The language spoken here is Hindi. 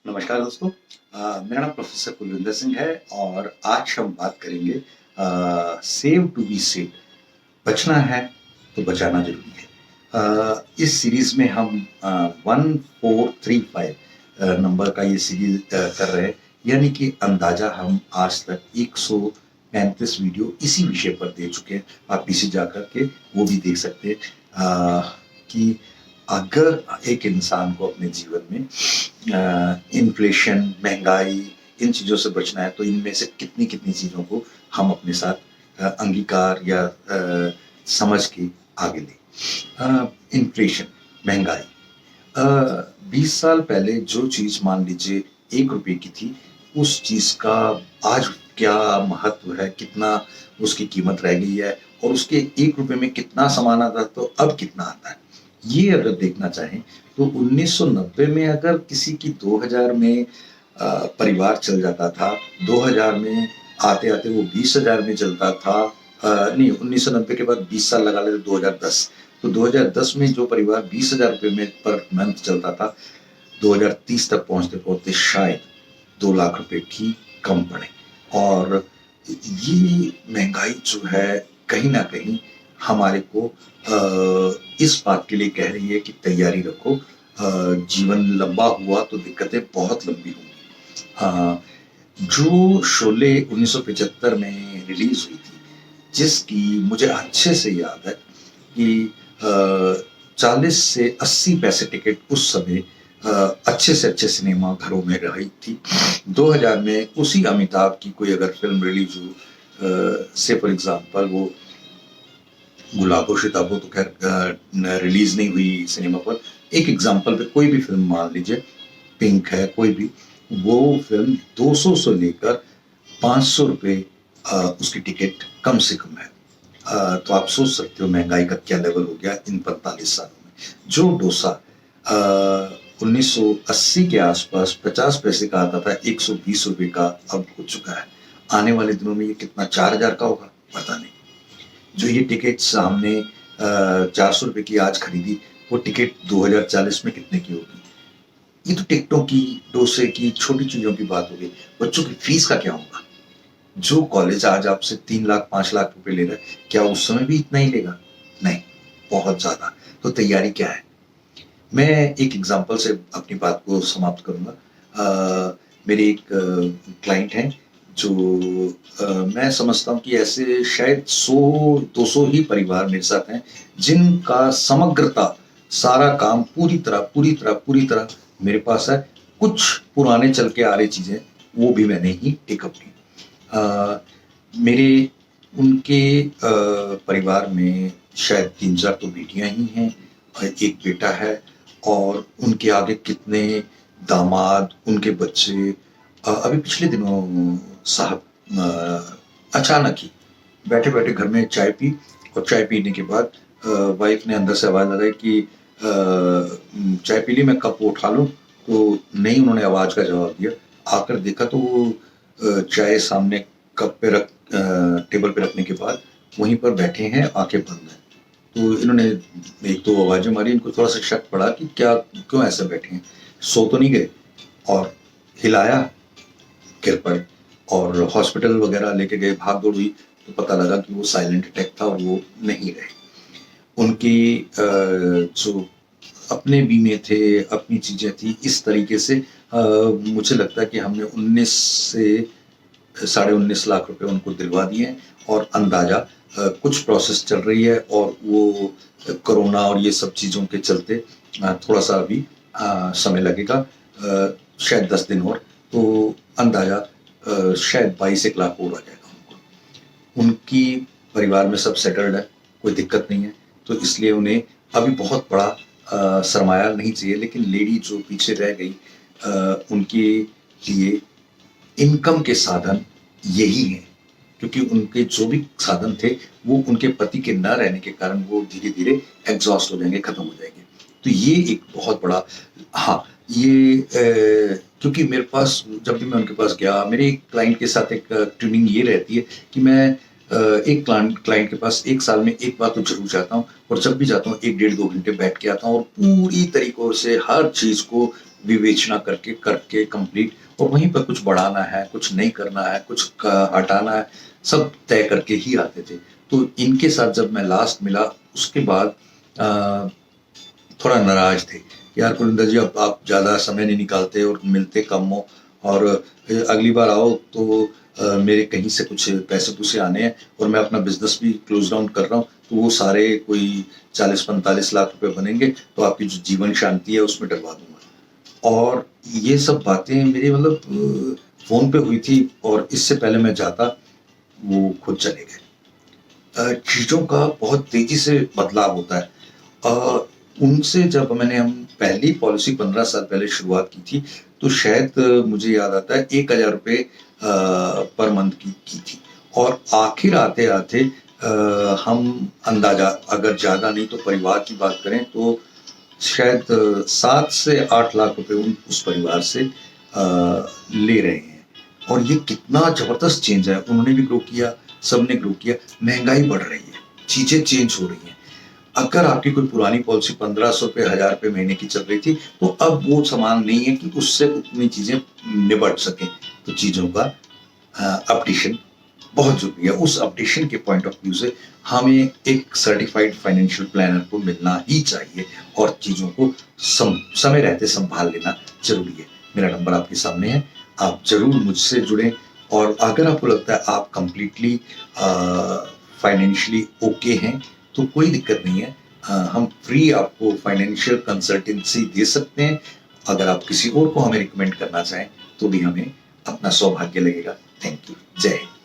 नमस्कार दोस्तों। मेरा नाम प्रोफेसर कुलविंदर सिंह है और आज हम बात करेंगे सेव टू बी सेव। बचना है तो बचाना जरूरी है। इस सीरीज में हम 1435 नंबर का ये सीरीज कर रहे हैं, यानी कि अंदाजा हम आज तक 135 वीडियो इसी विषय पर दे चुके हैं। आप पीछे जाकर के वो भी देख सकते हैं कि अगर एक इंसान को अपने जीवन में इन्फ्लेशन, महंगाई, इन चीज़ों से बचना है तो इनमें से कितनी कितनी चीज़ों को हम अपने साथ अंगीकार या समझ के आगे लें। इन्फ्लेशन, महंगाई, 20 साल पहले जो चीज़ मान लीजिए 1 रुपए की थी, उस चीज़ का आज क्या महत्व है, कितना उसकी कीमत रह गई है और उसके 1 रुपए में कितना सामान आता तो अब कितना आता है। ये अगर देखना चाहें तो 1990 में अगर किसी की 2000 में परिवार चल जाता था, 2000 में आते आते वो 20,000 में चलता था। नहीं, 1990 के बाद 20 साल लगा लेते 2010, तो 2010 में जो परिवार 20,000 रुपये में पर मंथ चलता था, 2030 तक पहुंचते पहुंचते शायद 2 लाख रुपए की कम पड़े। और ये महंगाई जो है कहीं ना कहीं हमारे को इस बात के लिए कह रही है कि तैयारी रखो, जीवन लंबा हुआ तो दिक्कतें बहुत लंबी होंगी। जो शोले 1975 में रिलीज हुई थी, जिसकी मुझे अच्छे से याद है कि 40 से 80 पैसे टिकट उस समय अच्छे से अच्छे सिनेमा घरों में रही थी। 2000 में उसी अमिताभ की कोई अगर फिल्म रिलीज हो, से फॉर एग्जाम्पल वो गुलाबो शिताबो तो खैर रिलीज नहीं हुई सिनेमा पर, एक एग्जाम्पल पे कोई भी फिल्म मान लीजिए, पिंक है कोई भी, वो फिल्म 200 से लेकर 500 रुपये उसकी टिकट कम से कम है। तो आप सोच सकते हो महंगाई का क्या लेवल हो गया इन 45 सालों में। जो डोसा 1980 के आसपास 50 पैसे का आता था, 120 रुपये का अब हो चुका है। आने वाले दिनों में ये कितना 4000 का होगा पता नहीं। जो ये टिकट हमने 400 रुपये की आज खरीदी, वो टिकट 2040 में कितने की होगी। ये तो टिकटों की, डोसे की, छोटी चीजों की बात होगी। बच्चों की फीस का क्या होगा। जो कॉलेज आज आपसे 3 लाख 5 लाख रुपए ले रहा है, क्या उस समय भी इतना ही लेगा? नहीं, बहुत ज्यादा। तो तैयारी क्या है? मैं एक एग्जांपल से अपनी बात को समाप्त करूंगा। मेरे एक क्लाइंट हैं जो मैं समझता हूँ कि ऐसे शायद 100-200 ही परिवार मेरे साथ हैं जिनका समग्रता सारा काम पूरी तरह मेरे पास है। कुछ पुराने चल के आ रही चीजें वो भी मैंने ही टेकअप की। मेरे उनके परिवार में शायद 3-4 तो बेटियां ही हैं, एक बेटा है, और उनके आगे कितने दामाद, उनके बच्चे। अभी पिछले दिनों साहब अचानक ही बैठे बैठे घर में चाय पी, और चाय पीने के बाद वाइफ ने अंदर से आवाज लगाई कि चाय पी ली, मैं कप उठा लूं, तो नहीं, उन्होंने आवाज का जवाब दिया। आकर देखा तो वो चाय सामने कप पे रख टेबल पे रखने के बाद वहीं पर बैठे हैं, आंखें बंद हैं। तो इन्होंने एक दो आवाजें मारी, इनको थोड़ा सा शक पड़ा कि क्या, क्यों ऐसे बैठे हैं, सो तो नहीं गए। और हिलाया, गिर पड़े, और हॉस्पिटल वगैरह लेके गए, भाग दौड़ हुई, तो पता लगा कि वो साइलेंट अटैक था और वो नहीं रहे। उनकी जो अपने बीमे थे, अपनी चीजें थी, इस तरीके से मुझे लगता है कि हमने 19 से 19.5 लाख रुपए उनको दिलवा दिए हैं। और अंदाजा कुछ प्रोसेस चल रही है, और वो कोरोना और ये सब चीजों के चलते थोड़ा सा अभी समय लगेगा, शायद 10 दिन और, तो अंदाजा शायद 22-1 लाख और आ जाएगा उनको। उनकी परिवार में सब सेटल्ड है, कोई दिक्कत नहीं है, तो इसलिए उन्हें अभी बहुत बड़ा सरमाया नहीं चाहिए। लेकिन लेडी जो पीछे रह गई, उनके लिए इनकम के साधन यही हैं, क्योंकि उनके जो भी साधन थे वो उनके पति के न रहने के कारण वो धीरे धीरे एग्जॉस्ट हो जाएंगे, खत्म हो जाएंगे। तो ये एक बहुत बड़ा, हाँ, ये क्योंकि मेरे पास जब भी मैं उनके पास गया, मेरे एक क्लाइंट के साथ एक ट्यूनिंग ये रहती है कि मैं एक क्लाइंट के पास 1 साल में एक बार तो जरूर जाता हूँ, और जब भी जाता हूँ 1-1.5-2 घंटे बैठ के आता हूँ, और पूरी तरीकों से हर चीज को विवेचना करके करके कंप्लीट, और वहीं पर कुछ बढ़ाना है, कुछ नहीं करना है, कुछ हटाना है, सब तय करके ही आते थे। तो इनके साथ जब मैं लास्ट मिला उसके बाद थोड़ा नाराज थे, यार कुलिंदर जी अब आप ज़्यादा समय नहीं निकालते और मिलते कम हो, और अगली बार आओ तो मेरे कहीं से कुछ पैसे पूसे आने हैं और मैं अपना बिजनेस भी क्लोज डाउन कर रहा हूँ, तो वो सारे कोई 40-45 लाख रुपए बनेंगे, तो आपकी जो जीवन शांति है उसमें डलवा दूंगा। और ये सब बातें मेरी मतलब फोन पे हुई थी, और इससे पहले मैं जाता वो खुद चले गए। चीज़ों का बहुत तेजी से बदलाव होता है। उनसे जब हम पहली पॉलिसी 15 साल पहले शुरुआत की थी, तो शायद मुझे याद आता है 1,000 रुपये पर मंथ की थी, और आखिर आते आते हम अंदाजा अगर ज़्यादा नहीं तो परिवार की बात करें तो शायद 7 से 8 लाख रुपए उस परिवार से ले रहे हैं। और ये कितना जबरदस्त चेंज है, उन्होंने भी ग्रो किया, सबने ग्रो किया, महंगाई बढ़ रही है, चीजें चेंज हो रही हैं। अगर आपकी कोई पुरानी पॉलिसी 1500 रुपये 1000 रुपये महीने की चल रही थी, तो अब वो समान नहीं है कि उससे उतनी चीजें निबट सकें। तो चीजों का अपडेशन बहुत जरूरी है। उस अपडेशन के पॉइंट ऑफ व्यू से हमें एक सर्टिफाइड फाइनेंशियल प्लानर को मिलना ही चाहिए, और चीजों को समय रहते संभाल लेना जरूरी है। मेरा नंबर आपके सामने है, आप जरूर मुझसे जुड़ें, और अगर आपको लगता है आप कंप्लीटली फाइनेंशियली ओके हैं तो कोई दिक्कत नहीं है, हम फ्री आपको फाइनेंशियल कंसल्टेंसी दे सकते हैं। अगर आप किसी और को हमें रिकमेंड करना चाहें तो भी हमें अपना सौभाग्य लगेगा। Thank you. जय हिंद।